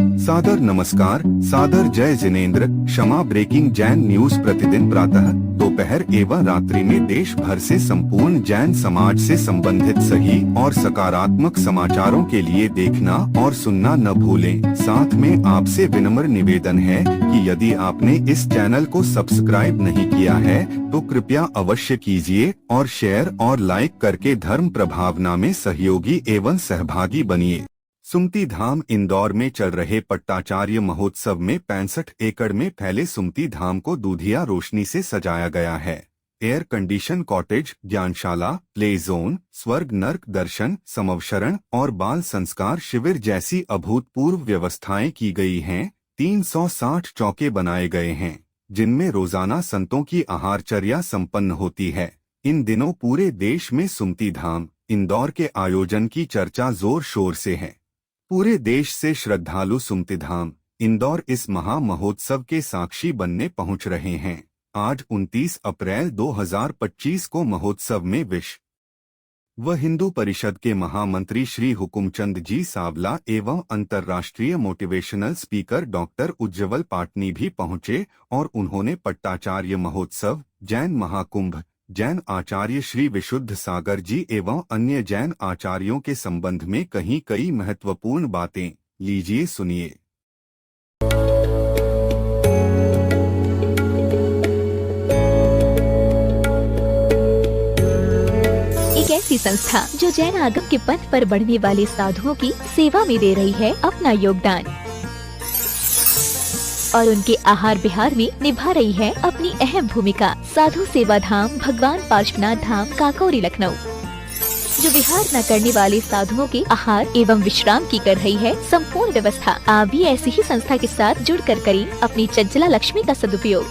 सादर नमस्कार, सादर जय जिनेंद्र। क्षमा ब्रेकिंग जैन न्यूज प्रतिदिन प्रातः, दोपहर एवं रात्रि में देश भर से संपूर्ण जैन समाज से संबंधित सही और सकारात्मक समाचारों के लिए देखना और सुनना न भूलें। साथ में आपसे विनम्र निवेदन है कि यदि आपने इस चैनल को सब्सक्राइब नहीं किया है तो कृपया अवश्य कीजिए और शेयर और लाइक करके धर्म प्रभावना में सहयोगी एवं सहभागी बनिए। सुमती धाम इंदौर में चल रहे पट्टाचार्य महोत्सव में 65 एकड़ में फैले सुमती धाम को दूधिया रोशनी से सजाया गया है। एयर कंडीशन कॉटेज, ज्ञानशाला, प्ले जोन, स्वर्ग नर्क दर्शन, समवशरण और बाल संस्कार शिविर जैसी अभूतपूर्व व्यवस्थाएं की गई हैं। 360 चौके बनाए गए हैं, जिनमें रोजाना संतों की आहारचर्या संपन्न होती है। इन दिनों पूरे देश में सुमती धाम इंदौर के आयोजन की चर्चा जोर शोर से है। पूरे देश से श्रद्धालु सुमती धाम इंदौर इस महा महोत्सव के साक्षी बनने पहुंच रहे हैं। आज 29 अप्रैल 2025 को महोत्सव में विश्व हिंदू परिषद के महामंत्री श्री हुकुमचंद जी सावला एवं अंतर्राष्ट्रीय मोटिवेशनल स्पीकर डॉक्टर उज्ज्वल पाटनी भी पहुंचे और उन्होंने पट्टाचार्य महोत्सव, जैन महाकुंभ, जैन आचार्य श्री विशुद्ध सागर जी एवं अन्य जैन आचार्यों के संबंध में कई महत्वपूर्ण बातें। लीजिए सुनिए। एक ऐसी संस्था जो जैन आगम के पथ पर बढ़ने वाले साधुओं की सेवा में दे रही है अपना योगदान और उनके आहार विहार में निभा रही है अपनी अहम भूमिका। साधु सेवा धाम भगवान पार्श्वनाथ धाम काकोरी लखनऊ, जो विहार न करने वाले साधुओं के आहार एवं विश्राम की कर रही है संपूर्ण व्यवस्था। आप भी ऐसी ही संस्था के साथ जुड़कर करें अपनी चंचला लक्ष्मी का सदुपयोग।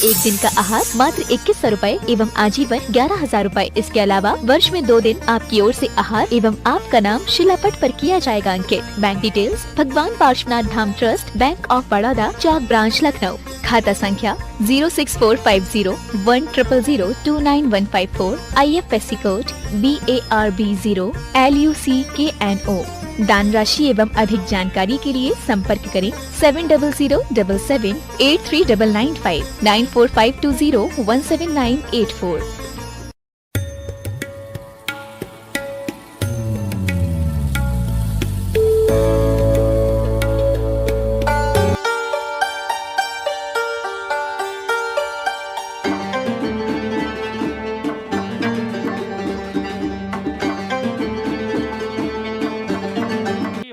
एक दिन का आहार मात्र 2100 रूपए एवं आजीवन 11,000 रूपए। इसके अलावा वर्ष में 2 दिन आपकी ओर से आहार एवं आपका नाम शिलापट पर किया जाएगा अंकित। बैंक डिटेल्स भगवान Parshwanath Dham trust, bank of Baroda, चौक ब्रांच लखनऊ। खाता संख्या 064501000291154। IFSC code BARB0 LUCKNO। दान राशि एवं अधिक जानकारी के लिए संपर्क करें 7007783995 9452017984।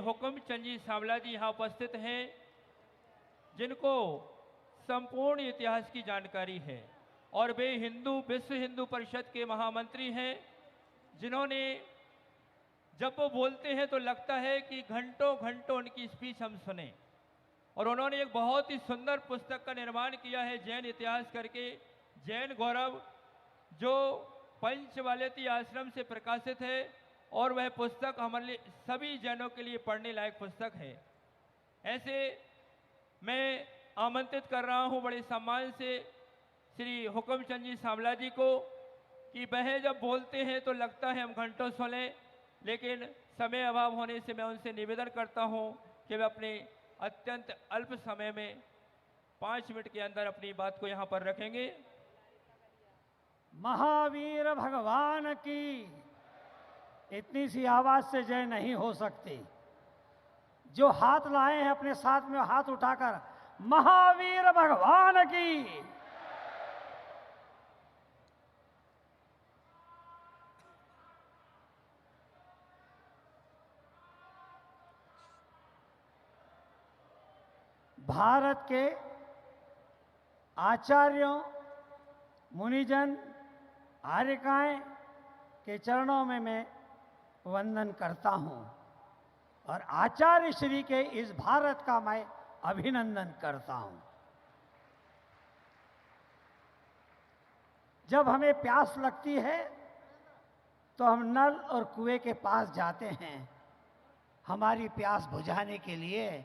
हुकुमचंद जी सावला जी यहाँ उपस्थित हैं, जिनको संपूर्ण इतिहास की जानकारी है और वे विश्व हिंदू परिषद के महामंत्री हैं, जिन्होंने जब वो बोलते हैं तो लगता है कि घंटों घंटों उनकी स्पीच हम सुने। और उन्होंने एक बहुत ही सुंदर पुस्तक का निर्माण किया है जैन इतिहास करके, जैन गौरव, जो पंचवालयती आश्रम से प्रकाशित है और वह पुस्तक हमारे लिए सभी जैनों के लिए पढ़ने लायक पुस्तक है। ऐसे मैं आमंत्रित कर रहा हूं बड़े सम्मान से श्री हुकुमचंद जी सावला जी को कि वह जब बोलते हैं तो लगता है हम घंटों सुने, लेकिन समय अभाव होने से मैं उनसे निवेदन करता हूं कि वे अपने अत्यंत अल्प समय में 5 मिनट के अंदर अपनी बात को यहां पर रखेंगे। महावीर भगवान की इतनी सी आवाज से जय नहीं हो सकती। जो हाथ लाए हैं अपने साथ में हाथ उठाकर महावीर भगवान की। भारत के आचार्यों, मुनिजन, आर्यकाएं के चरणों में मैं वंदन करता हूं और आचार्य श्री के इस भारत का मैं अभिनंदन करता हूं। जब हमें प्यास लगती है तो हम नल और कुएं के पास जाते हैं हमारी प्यास बुझाने के लिए।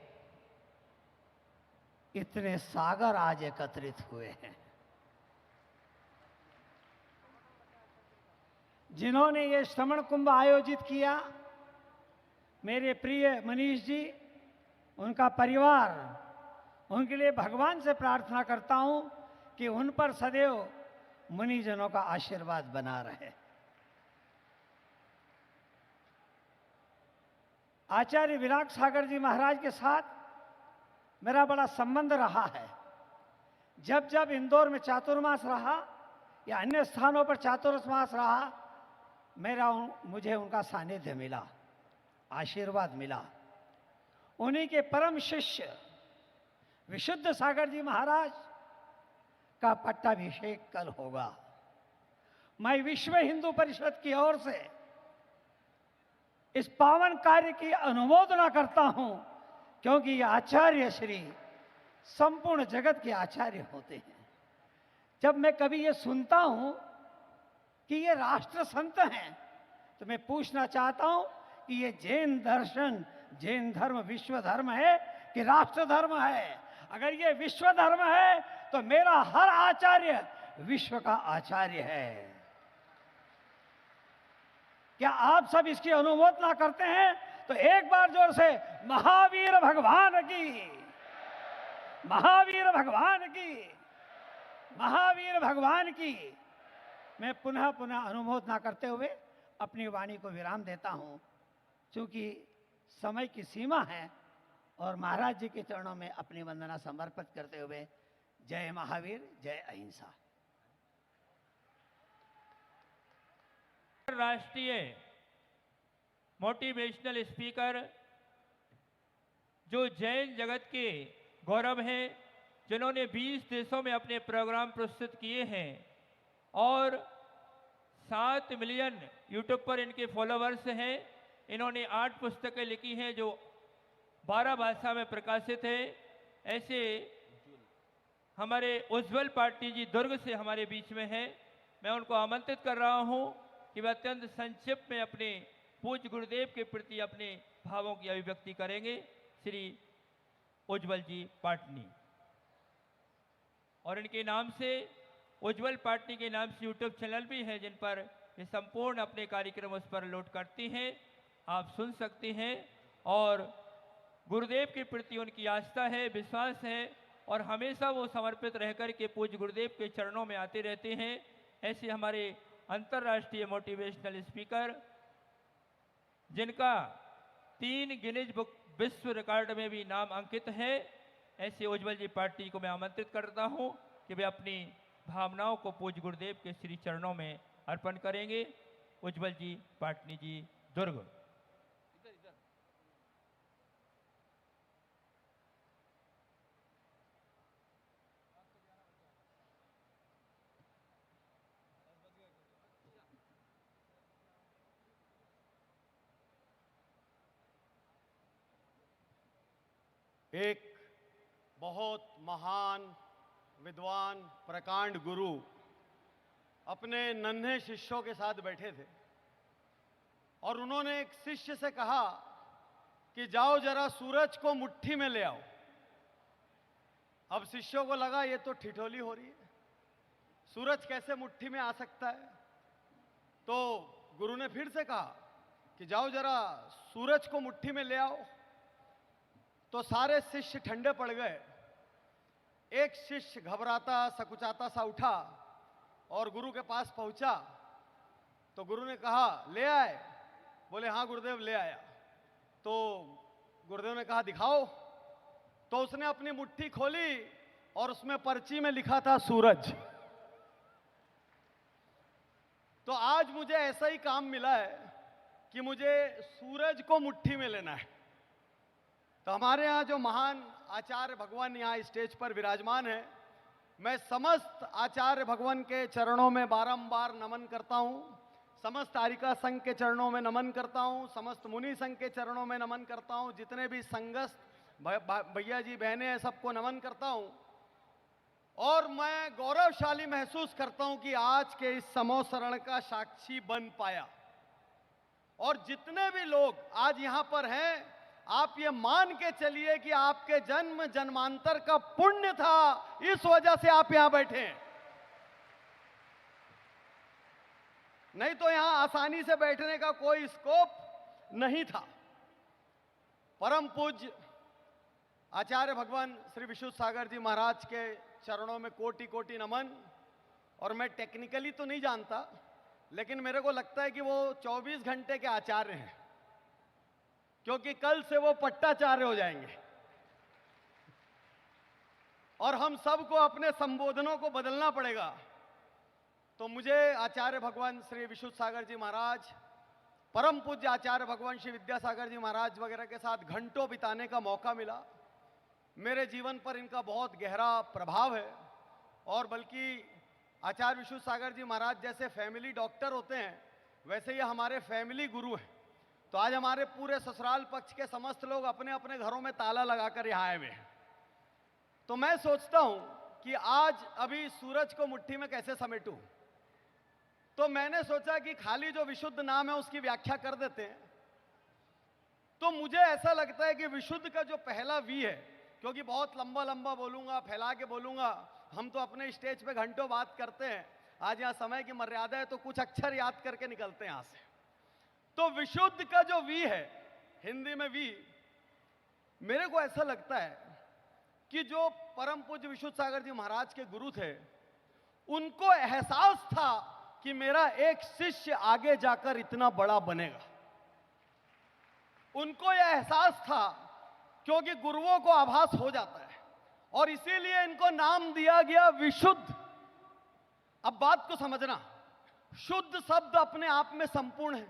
इतने सागर आज एकत्रित हुए हैं। जिन्होंने ये श्रवण कुंभ आयोजित किया, मेरे प्रिय मनीष जी, उनका परिवार, उनके लिए भगवान से प्रार्थना करता हूं कि उन पर सदैव मुनिजनों का आशीर्वाद बना रहे। आचार्य विराग सागर जी महाराज के साथ मेरा बड़ा संबंध रहा है। जब जब इंदौर में चातुर्मास रहा या अन्य स्थानों पर चातुर्मास रहा, मुझे उनका सानिध्य मिला, आशीर्वाद मिला। उन्हीं के परम शिष्य विशुद्ध सागर जी महाराज का पट्टाभिषेक कल होगा। मैं विश्व हिंदू परिषद की ओर से इस पावन कार्य की अनुमोदना करता हूं, क्योंकि ये आचार्य श्री संपूर्ण जगत के आचार्य होते हैं। जब मैं कभी ये सुनता हूं कि ये राष्ट्र संत हैं, तो मैं पूछना चाहता हूं कि ये जैन दर्शन, जैन धर्म विश्व धर्म है कि राष्ट्र धर्म है? अगर ये विश्व धर्म है तो मेरा हर आचार्य विश्व का आचार्य है। क्या आप सब इसकी अनुमोदना करते हैं? तो एक बार जोर से महावीर भगवान की, महावीर भगवान की, महावीर भगवान की मैं पुनः पुनः अनुमोदना करते हुए अपनी वाणी को विराम देता हूं। चूंकि समय की सीमा है और महाराज जी के चरणों में अपनी वंदना समर्पित करते हुए जय महावीर, जय अहिंसा। राष्ट्रीय मोटिवेशनल स्पीकर जो जैन जगत के गौरव हैं, जिन्होंने 20 देशों में अपने प्रोग्राम प्रस्तुत किए हैं और 7 मिलियन यूट्यूब पर इनके फॉलोवर्स हैं। इन्होंने 8 पुस्तकें लिखी हैं जो 12 भाषा में प्रकाशित है। ऐसे हमारे उज्जवल पाटिल जी दुर्ग से हमारे बीच में हैं। मैं उनको आमंत्रित कर रहा हूं कि वे अत्यंत संक्षिप्त में अपने पूज्य गुरुदेव के प्रति अपने भावों की अभिव्यक्ति करेंगे। श्री उज्जवल जी पाटनी, और इनके नाम से, उज्जवल पाटनी के नाम से यूट्यूब चैनल भी है जिन पर ये संपूर्ण अपने कार्यक्रम उस पर लोड करती हैं, आप सुन सकते हैं। और गुरुदेव के प्रति उनकी आस्था है, विश्वास है और हमेशा वो समर्पित रहकर के पूज्य गुरुदेव के चरणों में आते रहते हैं। ऐसे हमारे अंतर्राष्ट्रीय मोटिवेशनल स्पीकर, जिनका 3 गिनीज बुक विश्व रिकॉर्ड में भी नाम अंकित है, ऐसे उज्जवल जी पाटनी को मैं आमंत्रित करता हूं कि वे अपनी भावनाओं को पूज्य गुरुदेव के श्री चरणों में अर्पण करेंगे। उज्जवल जी पाटनी जी दुर्ग। एक बहुत महान विद्वान प्रकांड गुरु अपने नन्हे शिष्यों के साथ बैठे थे और उन्होंने एक शिष्य से कहा कि जाओ जरा सूरज को मुट्ठी में ले आओ। अब शिष्यों को लगा ये तो ठिठोली हो रही है, सूरज कैसे मुट्ठी में आ सकता है? तो गुरु ने फिर से कहा कि जाओ जरा सूरज को मुट्ठी में ले आओ। तो सारे शिष्य ठंडे पड़ गए। एक शिष्य घबराता सकुचाता सा उठा और गुरु के पास पहुंचा। तो गुरु ने कहा ले आए? बोले हाँ गुरुदेव ले आया। तो गुरुदेव ने कहा दिखाओ। तो उसने अपनी मुट्ठी खोली और उसमें पर्ची में लिखा था सूरज। तो आज मुझे ऐसा ही काम मिला है कि मुझे सूरज को मुट्ठी में लेना है। तो हमारे यहाँ जो महान आचार्य भगवान यहाँ स्टेज पर विराजमान है, मैं समस्त आचार्य भगवान के चरणों में बारंबार नमन करता हूँ। समस्त आरिका संघ के चरणों में नमन करता हूँ, समस्त मुनि संघ के चरणों में नमन करता हूँ, जितने भी संघस्थ भैया जी बहनें हैं सबको नमन करता हूँ। और मैं गौरवशाली महसूस करता हूँ कि आज के इस समोसरण का साक्षी बन पाया। और जितने भी लोग आज यहाँ पर हैं, आप ये मान के चलिए कि आपके जन्म जन्मांतर का पुण्य था, इस वजह से आप यहां बैठे हैं। नहीं तो यहां आसानी से बैठने का कोई स्कोप नहीं था। परम पूज्य आचार्य भगवान श्री विशुद्ध सागर जी महाराज के चरणों में कोटि कोटि नमन। और मैं टेक्निकली तो नहीं जानता, लेकिन मेरे को लगता है कि वो 24 घंटे के आचार्य हैं, क्योंकि कल से वो पट्टाचार्य हो जाएंगे और हम सबको अपने संबोधनों को बदलना पड़ेगा। तो मुझे आचार्य भगवान श्री विशुद्ध सागर जी महाराज, परम पूज्य आचार्य भगवान श्री विद्यासागर जी महाराज वगैरह के साथ घंटों बिताने का मौका मिला। मेरे जीवन पर इनका बहुत गहरा प्रभाव है, और बल्कि आचार्य विशुद्ध सागर जी महाराज जैसे फैमिली डॉक्टर होते हैं, वैसे ये हमारे फैमिली गुरु हैं। तो आज हमारे पूरे ससुराल पक्ष के समस्त लोग अपने अपने घरों में ताला लगाकर यहाँ आए हुए हैं। तो मैं सोचता हूं कि आज अभी सूरज को मुट्ठी में कैसे समेटूं। तो मैंने सोचा कि खाली जो विशुद्ध नाम है उसकी व्याख्या कर देते हैं। तो मुझे ऐसा लगता है कि विशुद्ध का जो पहला वी है, क्योंकि बहुत लंबा लंबा बोलूंगा, फैला के बोलूंगा, हम तो अपने स्टेज पे घंटों बात करते हैं, आज यहाँ समय की मर्यादा है तो कुछ अक्षर याद करके निकलते हैं यहाँ से। तो विशुद्ध का जो वी है, हिंदी में वी, मेरे को ऐसा लगता है कि जो परम पूज्य विशुद्ध सागर जी महाराज के गुरु थे, उनको एहसास था कि मेरा एक शिष्य आगे जाकर इतना बड़ा बनेगा। उनको यह एहसास था, क्योंकि गुरुओं को आभास हो जाता है, और इसीलिए इनको नाम दिया गया विशुद्ध। अब बात को समझना, शुद्ध शब्द अपने आप में संपूर्ण है,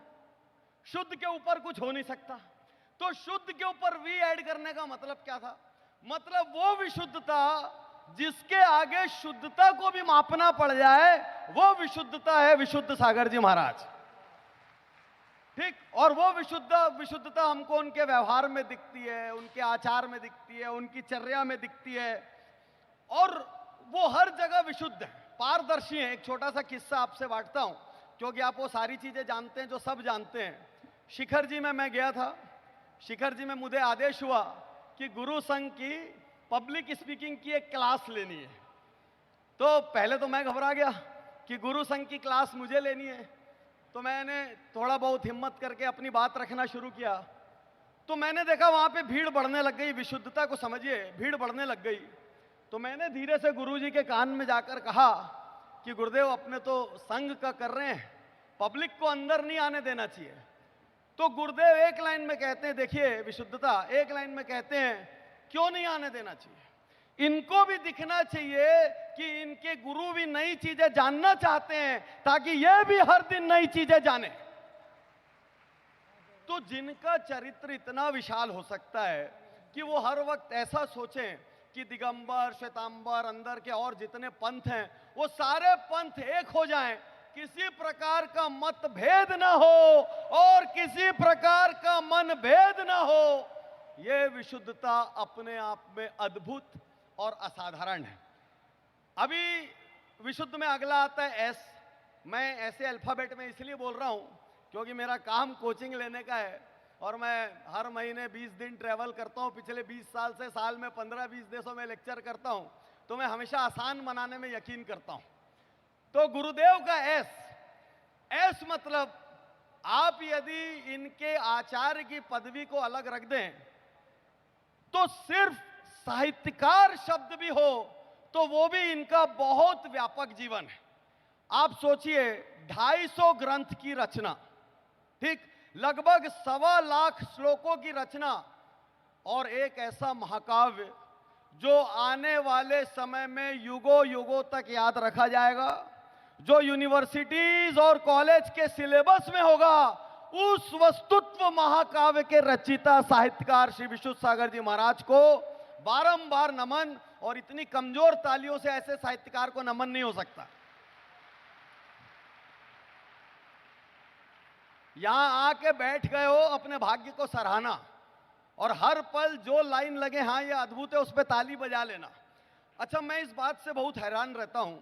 शुद्ध के ऊपर कुछ हो नहीं सकता। तो शुद्ध के ऊपर वी ऐड करने का मतलब क्या था? मतलब वो विशुद्धता जिसके आगे शुद्धता को भी मापना पड़ जाए, वो विशुद्धता है विशुद्ध सागर जी महाराज। ठीक, और वो विशुद्धता हमको उनके व्यवहार में दिखती है, उनके आचार में दिखती है, उनकी चर्या में दिखती है, और वो हर जगह विशुद्ध है, पारदर्शी है। एक छोटा सा किस्सा आपसे बांटता हूं, क्योंकि आप वो सारी चीजें जानते हैं जो सब जानते हैं। शिखर जी में मैं गया था। शिखर जी में मुझे आदेश हुआ कि गुरु संघ की पब्लिक स्पीकिंग की एक क्लास लेनी है। तो पहले तो मैं घबरा गया कि गुरु संघ की क्लास मुझे लेनी है। तो मैंने थोड़ा बहुत हिम्मत करके अपनी बात रखना शुरू किया। तो मैंने देखा वहां पे भीड़ बढ़ने लग गई, विशुद्धता को समझिए, भीड़ बढ़ने लग गई। तो मैंने धीरे से गुरुजी के कान में जाकर कहा कि गुरुदेव, अपने तो संघ का कर रहे हैं, पब्लिक को अंदर नहीं आने देना चाहिए। तो गुरुदेव एक लाइन में कहते हैं, देखिए विशुद्धता, एक लाइन में कहते हैं, क्यों नहीं आने देना चाहिए? इनको भी दिखना चाहिए कि इनके गुरु भी नई चीजें जानना चाहते हैं, ताकि ये भी हर दिन नई चीजें जाने। तो जिनका चरित्र इतना विशाल हो सकता है कि वो हर वक्त ऐसा सोचें कि दिगंबर, श्वेतांबर, अंदर के और जितने पंथ हैं, वो सारे पंथ एक हो जाएं, किसी प्रकार का मतभेद ना हो और किसी प्रकार का मन भेद ना हो, ये विशुद्धता अपने आप में अद्भुत और असाधारण है। अभी विशुद्ध में अगला आता है एस। मैं ऐसे अल्फाबेट में इसलिए बोल रहा हूं क्योंकि मेरा काम कोचिंग लेने का है, और मैं हर महीने 20 दिन ट्रैवल करता हूं। पिछले 20 साल से साल में 15-20 देशों में लेक्चर करता हूं, तो मैं हमेशा आसान बनाने में यकीन करता हूं। तो गुरुदेव का एस, एस मतलब आप यदि इनके आचार्य की पदवी को अलग रख दें, तो सिर्फ साहित्यकार शब्द भी हो तो वो भी इनका बहुत व्यापक जीवन है। आप सोचिए, 250 ग्रंथ की रचना, ठीक, लगभग 1.25 लाख श्लोकों की रचना, और एक ऐसा महाकाव्य जो आने वाले समय में युगों युगों तक याद रखा जाएगा, जो यूनिवर्सिटीज और कॉलेज के सिलेबस में होगा। उस वस्तुत्व महाकाव्य के रचयिता साहित्यकार श्री विशुद्ध सागर जी महाराज को बारंबार नमन, और इतनी कमजोर तालियों से ऐसे साहित्यकार को नमन नहीं हो सकता। यहां आके बैठ गए हो अपने भाग्य को सराहना, और हर पल जो लाइन लगे, हाँ ये अद्भुत है, उस पर ताली बजा लेना। अच्छा, मैं इस बात से बहुत हैरान रहता हूं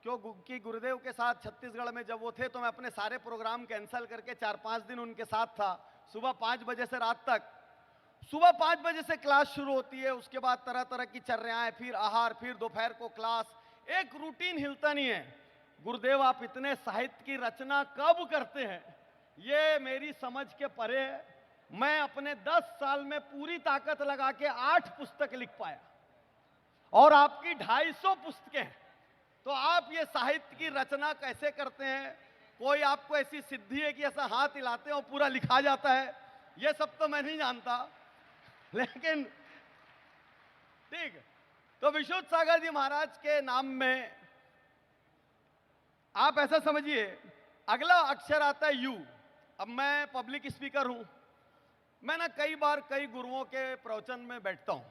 क्योंकि गुरुदेव के साथ छत्तीसगढ़ में जब वो थे तो मैं अपने सारे प्रोग्राम कैंसिल करके 4-5 दिन उनके साथ था। सुबह 5 बजे से रात तक, सुबह 5 बजे से क्लास शुरू होती है, उसके बाद तरह तरह की चर्याएं, फिर आहार, फिर दोपहर को क्लास, एक रूटीन हिलता नहीं है। गुरुदेव, आप इतने साहित्य की रचना कब करते हैं, ये मेरी समझ के परे है। मैं अपने 10 साल में पूरी ताकत लगा के 8 पुस्तक लिख पाया और आपकी 250 पुस्तकें हैं। तो आप ये साहित्य की रचना कैसे करते हैं? कोई आपको ऐसी सिद्धि है कि ऐसा हाथ हिलाते हैं और पूरा लिखा जाता है? ये सब तो मैं नहीं जानता, लेकिन ठीक है। तो विशुद्ध सागर जी महाराज के नाम में आप ऐसा समझिए, अगला अक्षर आता है यू। अब मैं पब्लिक स्पीकर हूं, मैं ना कई बार कई गुरुओं के प्रवचन में बैठता हूं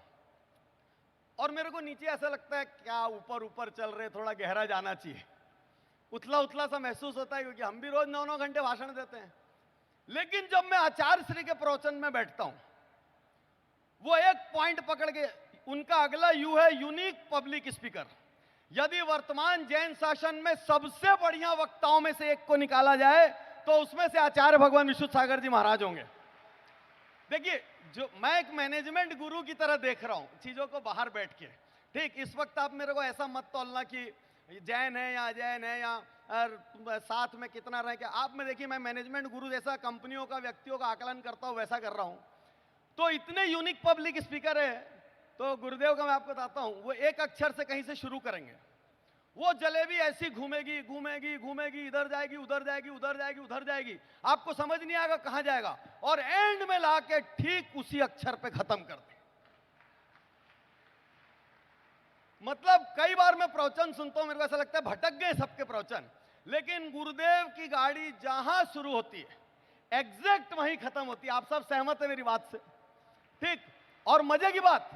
और मेरे को नीचे ऐसा लगता है क्या ऊपर ऊपर चल रहे, थोड़ा गहरा जाना चाहिए, उथला उथला सा महसूस होता है, क्योंकि हम भी रोज 9-9 घंटे भाषण देते हैं। लेकिन जब मैं आचार्य श्री के प्रवचन में बैठता हूं, वो एक पॉइंट पकड़ के, उनका अगला यू है यूनिक पब्लिक स्पीकर। यदि वर्तमान जैन शासन में सबसे बढ़िया वक्ताओं में से एक को निकाला जाए तो उसमें से आचार्य भगवान विशुद्ध सागर जी महाराज होंगे। देखिए, जो मैं एक मैनेजमेंट गुरु की तरह देख रहा हूं चीजों को बाहर बैठ के। ठीक, इस वक्त आप मेरे को ऐसा मत तोलना कि जैन है या अजैन है या साथ में कितना रहे, क्या आप में देखिए, मैं मैनेजमेंट गुरु जैसा कंपनियों का, व्यक्तियों का आकलन करता हूं, वैसा कर रहा हूं। तो इतने यूनिक पब्लिक स्पीकर है, तो गुरुदेव का मैं आपको बताता हूं, वो एक अक्षर से कहीं से शुरू करेंगे, वो जलेबी ऐसी घूमेगी घूमेगी घूमेगी, इधर जाएगी उधर जाएगी उधर जाएगी उधर जाएगी, आपको समझ नहीं आएगा कहां जाएगा, और एंड में लाके ठीक उसी अक्षर पे खत्म कर दे। मतलब कई बार मैं प्रवचन सुनता हूं, मेरे को ऐसा लगता है भटक गए सबके प्रवचन, लेकिन गुरुदेव की गाड़ी जहां शुरू होती है एग्जैक्ट वहीं खत्म होती है। आप सब सहमत है मेरी बात से? ठीक, और मजे की बात,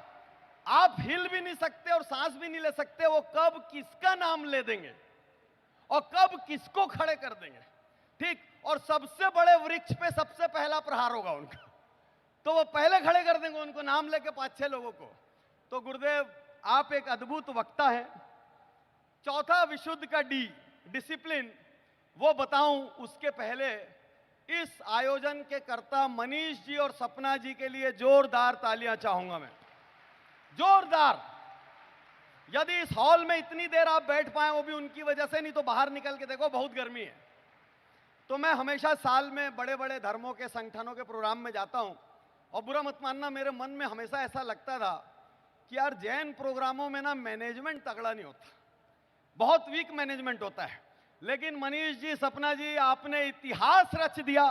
आप हिल भी नहीं सकते और सांस भी नहीं ले सकते, वो कब किसका नाम ले देंगे और कब किसको खड़े कर देंगे। ठीक, और सबसे बड़े वृक्ष पे सबसे पहला प्रहार होगा उनका, तो वो पहले खड़े कर देंगे उनको, नाम लेके 5-6 लोगों को। तो गुरुदेव आप एक अद्भुत वक्ता है। चौथा विशुद्ध का डी, डिसिप्लिन, वो बताऊं उसके पहले इस आयोजन के कर्ता मनीष जी और सपना जी के लिए जोरदार तालियां चाहूंगा मैं, जोरदार। यदि इस हॉल में इतनी देर आप बैठ पाए वो भी उनकी वजह से, नहीं तो बाहर निकल के देखो बहुत गर्मी है। तो मैं हमेशा साल में बड़े बड़े धर्मों के संगठनों के प्रोग्राम में जाता हूं, और बुरा मत मानना, मेरे मन में हमेशा ऐसा लगता था कि यार जैन प्रोग्रामों में ना मैनेजमेंट तगड़ा नहीं होता, बहुत वीक मैनेजमेंट होता है। लेकिन मनीष जी, सपना जी, आपने इतिहास रच दिया,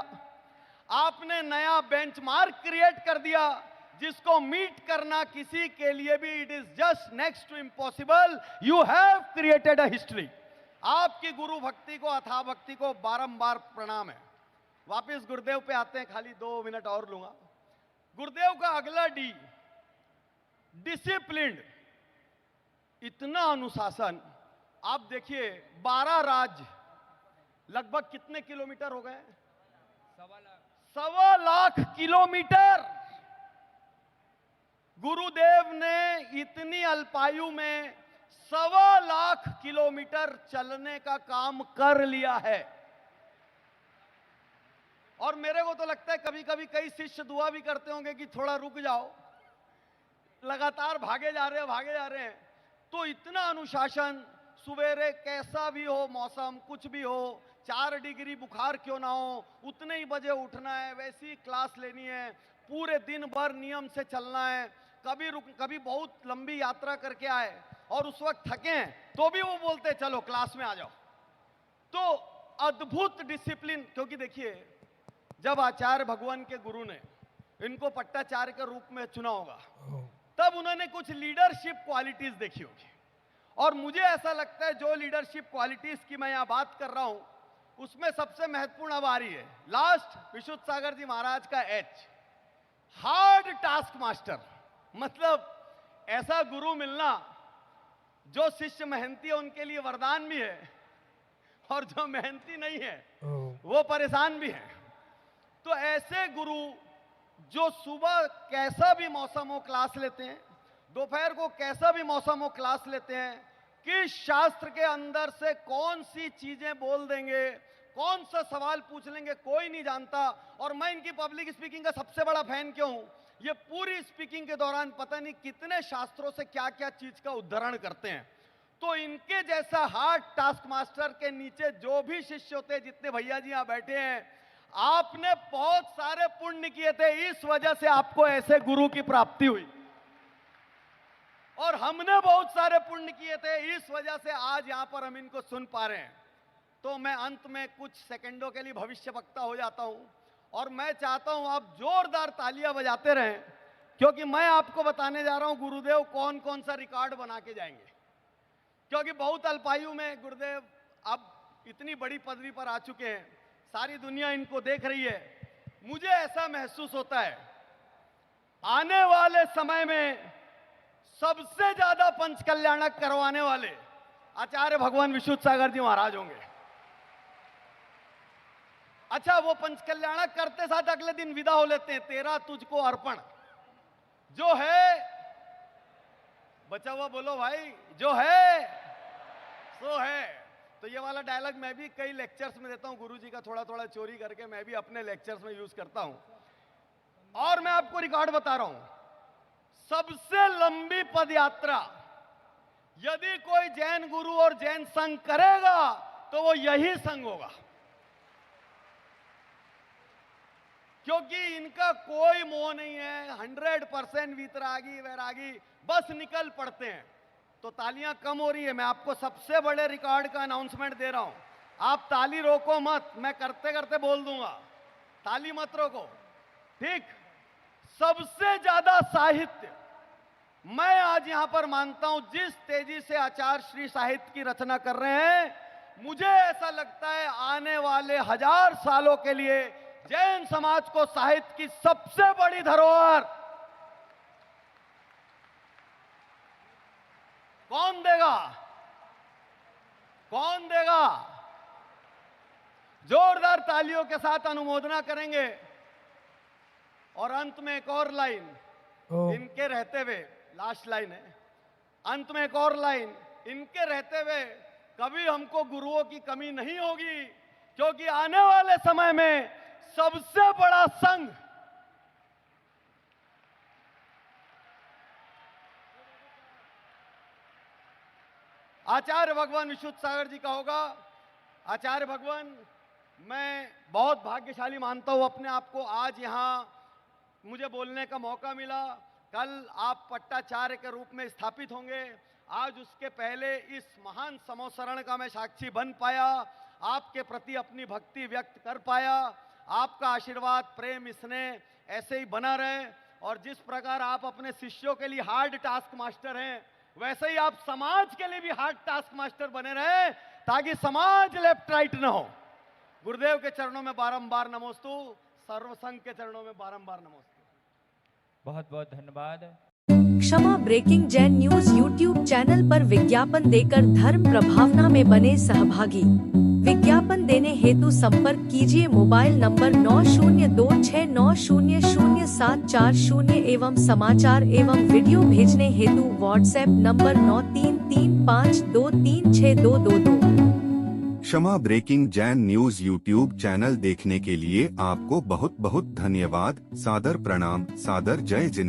आपने नया बेंचमार्क क्रिएट कर दिया जिसको मीट करना किसी के लिए भी it is just next to impossible. You have created a history. आपकी गुरु भक्ति को, अथाह भक्ति को बारंबार प्रणाम है। वापस गुरुदेव पे आते हैं, खाली 2 मिनट और लूंगा। गुरुदेव का अगला डी, डिसिप्लिन, इतना अनुशासन। आप देखिए 12 राज्य, लगभग कितने किलोमीटर हो गए? 1.25 लाख किलोमीटर। गुरुदेव ने इतनी अल्पायु में 1.25 लाख किलोमीटर चलने का काम कर लिया है। और मेरे को तो लगता है कभी कभी कई शिष्य दुआ भी करते होंगे कि थोड़ा रुक जाओ, लगातार भागे जा रहे हैं। तो इतना अनुशासन, सवेरे कैसा भी हो मौसम, कुछ भी हो, 4 डिग्री बुखार क्यों ना हो, उतने ही बजे उठना है, वैसी क्लास लेनी है, पूरे दिन भर नियम से चलना है। कभी बहुत लंबी यात्रा करके आए और उस वक्त थके हैं तो भी वो बोलते चलो क्लास में आ जाओ। तो अद्भुत डिसिप्लिन। क्योंकि देखिए, जब आचार्य भगवान के गुरु ने इनको पट्टाचार्य के रूप में चुना होगा, तब उन्होंने कुछ लीडरशिप क्वालिटीज देखी होगी, और मुझे ऐसा लगता है जो लीडरशिप क्वालिटीज की मैं यहां बात कर रहा हूं, उसमें सबसे महत्वपूर्ण अब आ रही है लास्ट, विशुद्ध सागर जी महाराज का एच, हार्ड टास्क मास्टर। मतलब ऐसा गुरु मिलना, जो शिष्य मेहनती है उनके लिए वरदान भी है, और जो मेहनती नहीं है वो परेशान भी है। तो ऐसे गुरु जो सुबह कैसा भी मौसम हो क्लास लेते हैं, दोपहर को कैसा भी मौसम हो क्लास लेते हैं, किस शास्त्र के अंदर से कौन सी चीजें बोल देंगे, कौन सा सवाल पूछ लेंगे, कोई नहीं जानता। और मैं इनकी पब्लिक स्पीकिंग का सबसे बड़ा फैन क्यों हूं, ये पूरी स्पीकिंग के दौरान पता नहीं कितने शास्त्रों से क्या क्या चीज का उद्धरण करते हैं। तो इनके जैसा हार्ड टास्क मास्टर के नीचे जो भी शिष्य होते हैं, जितने भैया जी यहां बैठे हैं, आपने बहुत सारे पुण्य किए थे, इस वजह से आपको ऐसे गुरु की प्राप्ति हुई। और हमने बहुत सारे पुण्य किए थे, इस वजह से आज यहां पर हम इनको सुन पा रहे हैं। तो मैं अंत में कुछ सेकंडों के लिए भविष्य वक्ता हो जाता हूं और मैं चाहता हूं आप जोरदार तालियां बजाते रहें, क्योंकि मैं आपको बताने जा रहा हूं गुरुदेव कौन कौन सा रिकॉर्ड बना के जाएंगे। क्योंकि बहुत अल्पायु में गुरुदेव अब इतनी बड़ी पदवी पर आ चुके हैं, सारी दुनिया इनको देख रही है। मुझे ऐसा महसूस होता है आने वाले समय में सबसे ज्यादा पंच कल्याणक करवाने वाले आचार्य भगवान विशुद्ध सागर जी महाराज होंगे। अच्छा, वो पंच कल्याणक करते साथ अगले दिन विदा हो लेते हैं, तेरा तुझको अर्पण। जो है बचा हुआ बोलो भाई, जो है सो है। तो ये वाला डायलॉग मैं भी कई लेक्चर्स में देता हूं, गुरुजी का थोड़ा थोड़ा चोरी करके मैं भी अपने लेक्चर्स में यूज करता हूं। और मैं आपको रिकॉर्ड बता रहा हूं, सबसे लंबी पद यात्रा यदि कोई जैन गुरु और जैन संघ करेगा तो वो यही संघ होगा, क्योंकि इनका कोई मोह नहीं है। 100% वीतरागी वैरागी बस निकल पड़ते हैं। तो तालियां कम हो रही है, मैं आपको सबसे बड़े रिकॉर्ड का अनाउंसमेंट दे रहा हूं। आप ताली रोको मत, मैं करते करते बोल दूंगा, ताली मत रोको, ठीक। सबसे ज्यादा साहित्य मैं आज यहां पर मानता हूं, जिस तेजी से आचार्य श्री साहित्य की रचना कर रहे हैं, मुझे ऐसा लगता है आने वाले 1000 सालों के लिए जैन समाज को साहित्य की सबसे बड़ी धरोहर कौन देगा? कौन देगा? जोरदार तालियों के साथ अनुमोदना करेंगे। और अंत में एक और लाइन इनके रहते हुए, लास्ट लाइन है, अंत में एक और लाइन इनके रहते हुए, कभी हमको गुरुओं की कमी नहीं होगी, क्योंकि आने वाले समय में सबसे बड़ा संघ आचार्य भगवान विशुद्ध सागर जी का होगा। आचार्य भगवान, मैं बहुत भाग्यशाली मानता हूं अपने आप को, आज यहां मुझे बोलने का मौका मिला। कल आप पट्टाचार्य के रूप में स्थापित होंगे, आज उसके पहले इस महान समोसरण का मैं साक्षी बन पाया, आपके प्रति अपनी भक्ति व्यक्त कर पाया। आपका आशीर्वाद, प्रेम, स्नेह ऐसे ही बना रहे। और जिस प्रकार आप अपने शिष्यों के लिए हार्ड टास्क मास्टर हैं, वैसे ही आप समाज के लिए भी हार्ड टास्क मास्टर बने रहे, ताकि समाज लेफ्ट राइट न हो। गुरुदेव के चरणों में बारंबार नमोस्तु, सर्वसंघ के चरणों में बारंबार नमोस्तु। बहुत बहुत धन्यवाद। Kshama breaking Jain news YouTube channel पर विज्ञापन देकर धर्म प्रभावना में बने सहभागी। विज्ञापन देने हेतु संपर्क कीजिए मोबाइल नंबर 9026900740 एवं समाचार एवं वीडियो भेजने हेतु WhatsApp number 9335236222। Kshama breaking Jain news YouTube channel देखने के लिए आपको बहुत बहुत धन्यवाद। सादर प्रणाम, सादर जय जिनेंद्र।